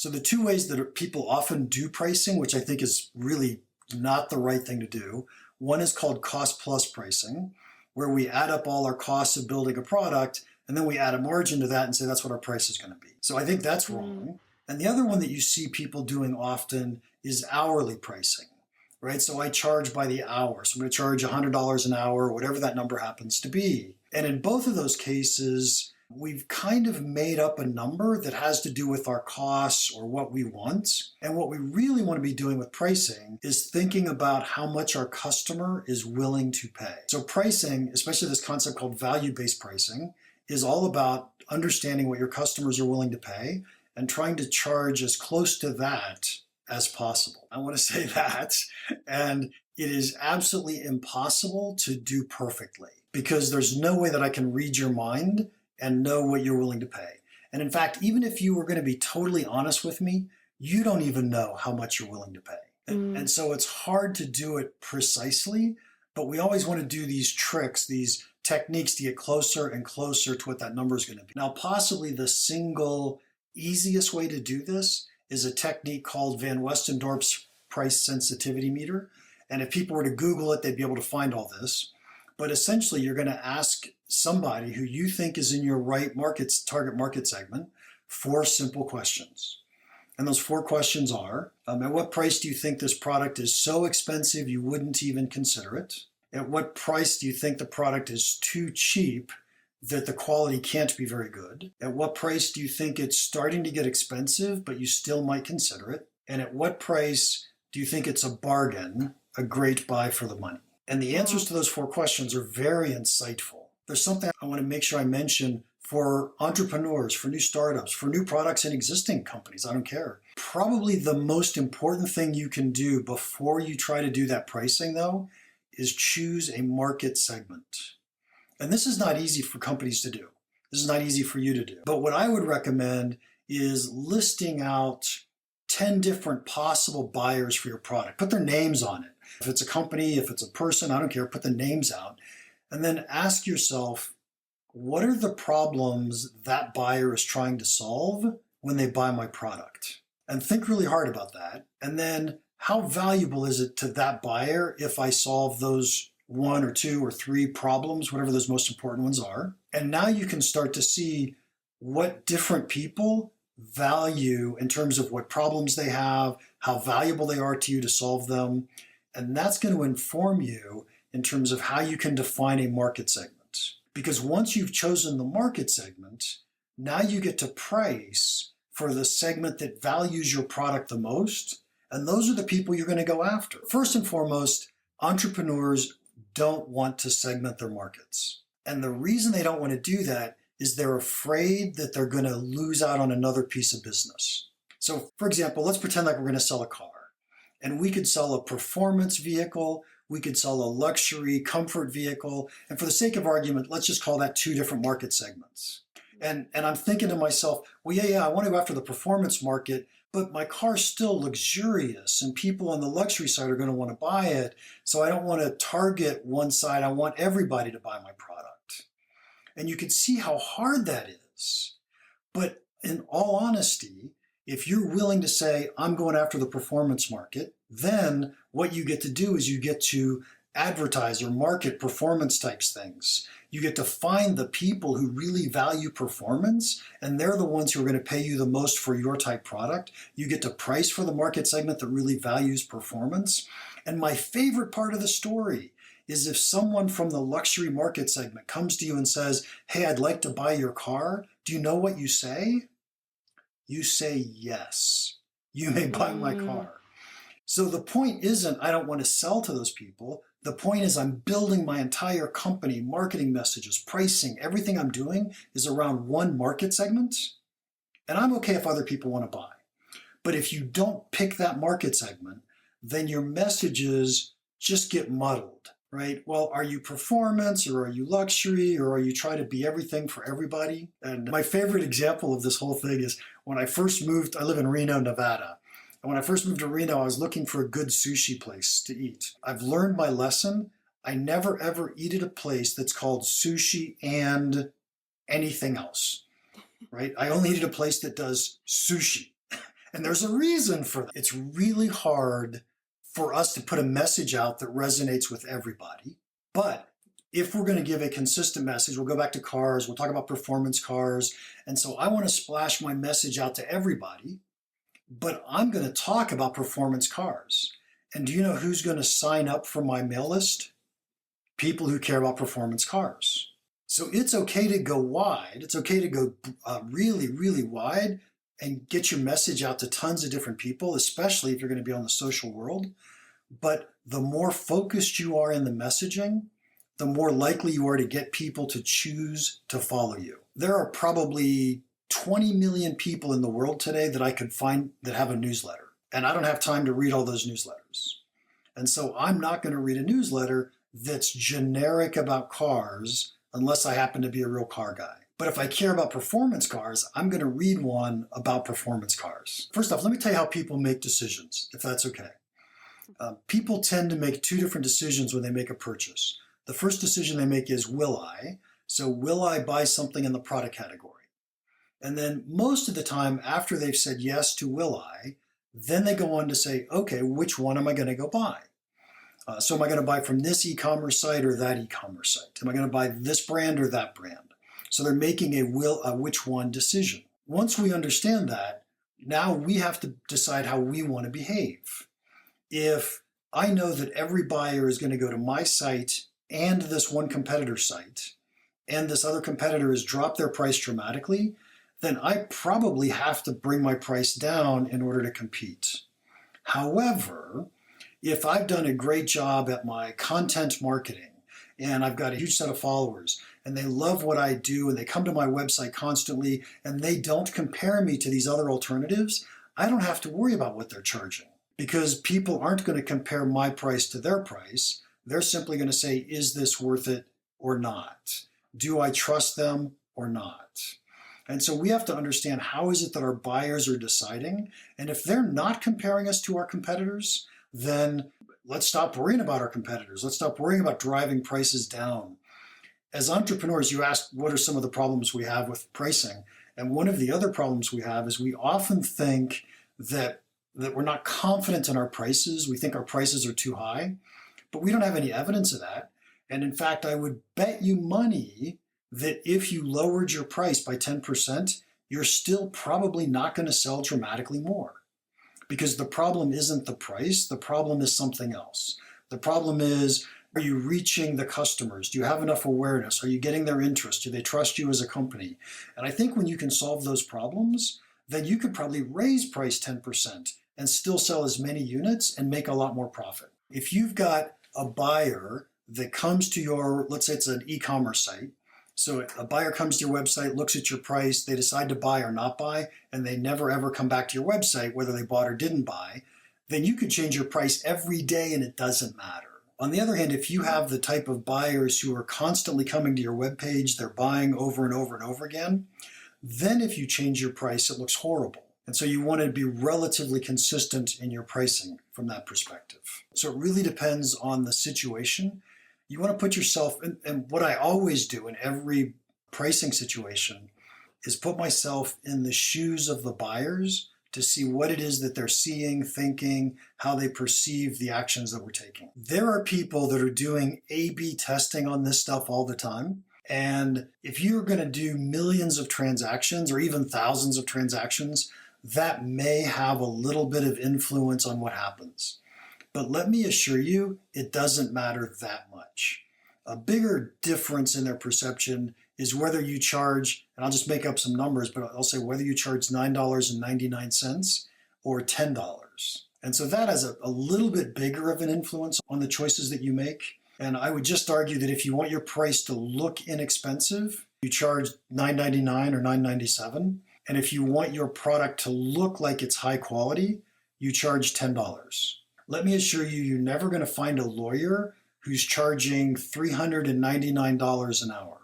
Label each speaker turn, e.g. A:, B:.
A: So the two ways that people often do pricing, which I think is really not the right thing to do, one is called cost plus pricing, where we add up all our costs of building a product and then we add a margin to that and say that's what our price is going to be. So I think that's wrong. And the other one that you see people doing often is hourly pricing, right? So I charge by the hour. So I'm going to charge $100 an hour, whatever that number happens to be. And in both of those cases, we've kind of made up a number that has to do with our costs or what we want. And what we really want to be doing with pricing is thinking about how much our customer is willing to pay. So pricing, especially this concept called value-based pricing, is all about understanding what your customers are willing to pay and trying to charge as close to that as possible. I want to say that. And it is absolutely impossible to do perfectly because there's no way that I can read your mind and know what you're willing to pay. And in fact, even if you were going to be totally honest with me, you don't even know how much you're willing to pay. And so it's hard to do it precisely, but we always want to do these tricks, these techniques to get closer and closer to what that number is going to be. Now, possibly the single easiest way to do this is a technique called Van Westendorp's price sensitivity meter. And if people were to Google it, they'd be able to find all this. But essentially, you're going to ask somebody who you think is in your right target market segment 4 simple questions. And those 4 questions are, at what price do you think this product is so expensive you wouldn't even consider it? At what price do you think the product is too cheap that the quality can't be very good? At what price do you think it's starting to get expensive, but you still might consider it? And at what price do you think it's a bargain, a great buy for the money? And the answers to those 4 questions are very insightful. There's something I want to make sure I mention for entrepreneurs, for new startups, for new products in existing companies, I don't care. Probably the most important thing you can do before you try to do that pricing, though, is choose a market segment. And this is not easy for companies to do. This is not easy for you to do. But what I would recommend is listing out 10 different possible buyers for your product. Put their names on it. If it's a company, if it's a person, I don't care, put the names out. And then ask yourself, what are the problems that buyer is trying to solve when they buy my product? And think really hard about that. And then how valuable is it to that buyer if I solve those 1 or 2 or 3 problems, whatever those most important ones are? And now you can start to see what different people value in terms of what problems they have, how valuable they are to you to solve them. And that's going to inform you in terms of how you can define a market segment. Because once you've chosen the market segment, now you get to price for the segment that values your product the most. And those are the people you're going to go after. First and foremost, entrepreneurs don't want to segment their markets. And the reason they don't want to do that is they're afraid that they're going to lose out on another piece of business. So for example, let's pretend like we're going to sell a car. And we could sell a performance vehicle, we could sell a luxury comfort vehicle, and for the sake of argument, let's just call that 2 different market segments. And I'm thinking to myself, well, yeah, I want to go after the performance market, but my car's still luxurious, and people on the luxury side are going to want to buy it, so I don't want to target one side, I want everybody to buy my product. And you can see how hard that is. But in all honesty, if you're willing to say, I'm going after the performance market, then what you get to do is you get to advertise or market performance types things. You get to find the people who really value performance, and they're the ones who are going to pay you the most for your type product. You get to price for the market segment that really values performance. And my favorite part of the story is if someone from the luxury market segment comes to you and says, hey, I'd like to buy your car. Do you know what you say? You say, yes, you may buy my car. So the point isn't, I don't want to sell to those people. The point is I'm building my entire company, marketing messages, pricing, everything I'm doing is around one market segment. And I'm okay if other people want to buy. But if you don't pick that market segment, then your messages just get muddled, right? Well, are you performance or are you luxury or are you trying to be everything for everybody? And my favorite example of this whole thing is when I first moved, I live in Reno, Nevada. And when I first moved to Reno, I was looking for a good sushi place to eat. I've learned my lesson. I never ever eat at a place that's called sushi and anything else, right? I only eat at a place that does sushi. And there's a reason for that. It's really hard for us to put a message out that resonates with everybody. But if we're going to give a consistent message, we'll go back to cars, we'll talk about performance cars. And so I want to splash my message out to everybody, but I'm going to talk about performance cars. And do you know who's going to sign up for my mail list? People who care about performance cars. So it's okay to go wide. It's okay to go really, really wide and get your message out to tons of different people, especially if you're going to be on the social world. But the more focused you are in the messaging, the more likely you are to get people to choose to follow you. There are probably 20 million people in the world today that I could find that have a newsletter. And I don't have time to read all those newsletters. And so I'm not going to read a newsletter that's generic about cars unless I happen to be a real car guy. But if I care about performance cars, I'm going to read one about performance cars. First off, let me tell you how people make decisions, if that's okay. People tend to make two different decisions when they make a purchase. The first decision they make is, will I? So will I buy something in the product category? And then most of the time after they've said yes to will I, then they go on to say, okay, which one am I going to go buy? So am I going to buy from this e-commerce site or that e-commerce site? Am I going to buy this brand or that brand? So they're making a which one decision. Once we understand that, now we have to decide how we want to behave. If I know that every buyer is going to go to my site and this one competitor site, and this other competitor has dropped their price dramatically, then I probably have to bring my price down in order to compete. However, if I've done a great job at my content marketing and I've got a huge set of followers and they love what I do and they come to my website constantly and they don't compare me to these other alternatives, I don't have to worry about what they're charging because people aren't going to compare my price to their price. They're simply going to say, is this worth it or not? Do I trust them or not? And so we have to understand how is it that our buyers are deciding. And if they're not comparing us to our competitors, then let's stop worrying about our competitors. Let's stop worrying about driving prices down. As entrepreneurs, you asked what are some of the problems we have with pricing. And one of the other problems we have is we often think that we're not confident in our prices. We think our prices are too high, but we don't have any evidence of that. And in fact, I would bet you money that if you lowered your price by 10%, you're still probably not going to sell dramatically more. Because the problem isn't the price, the problem is something else. The problem is, are you reaching the customers? Do you have enough awareness? Are you getting their interest? Do they trust you as a company? And I think when you can solve those problems, then you could probably raise price 10% and still sell as many units and make a lot more profit. If you've got a buyer that comes to your, let's say it's an e-commerce site, so a buyer comes to your website, looks at your price, they decide to buy or not buy, and they never ever come back to your website, whether they bought or didn't buy, then you could change your price every day and it doesn't matter. On the other hand, if you have the type of buyers who are constantly coming to your webpage, they're buying over and over and over again, then if you change your price, it looks horrible. And so you want to be relatively consistent in your pricing from that perspective. So it really depends on the situation. You want to put yourself in, and what I always do in every pricing situation is put myself in the shoes of the buyers to see what it is that they're seeing, thinking, how they perceive the actions that we're taking. There are people that are doing A/B testing on this stuff all the time. And if you're going to do millions of transactions or even thousands of transactions, that may have a little bit of influence on what happens. But let me assure you, it doesn't matter that much. A bigger difference in their perception is whether you charge, and I'll just make up some numbers, but I'll say whether you charge $9.99 or $10. And so that has a little bit bigger of an influence on the choices that you make. And I would just argue that if you want your price to look inexpensive, you charge $9.99 or $9.97. And if you want your product to look like it's high quality, you charge $10. Let me assure you, you're never going to find a lawyer who's charging $399 an hour.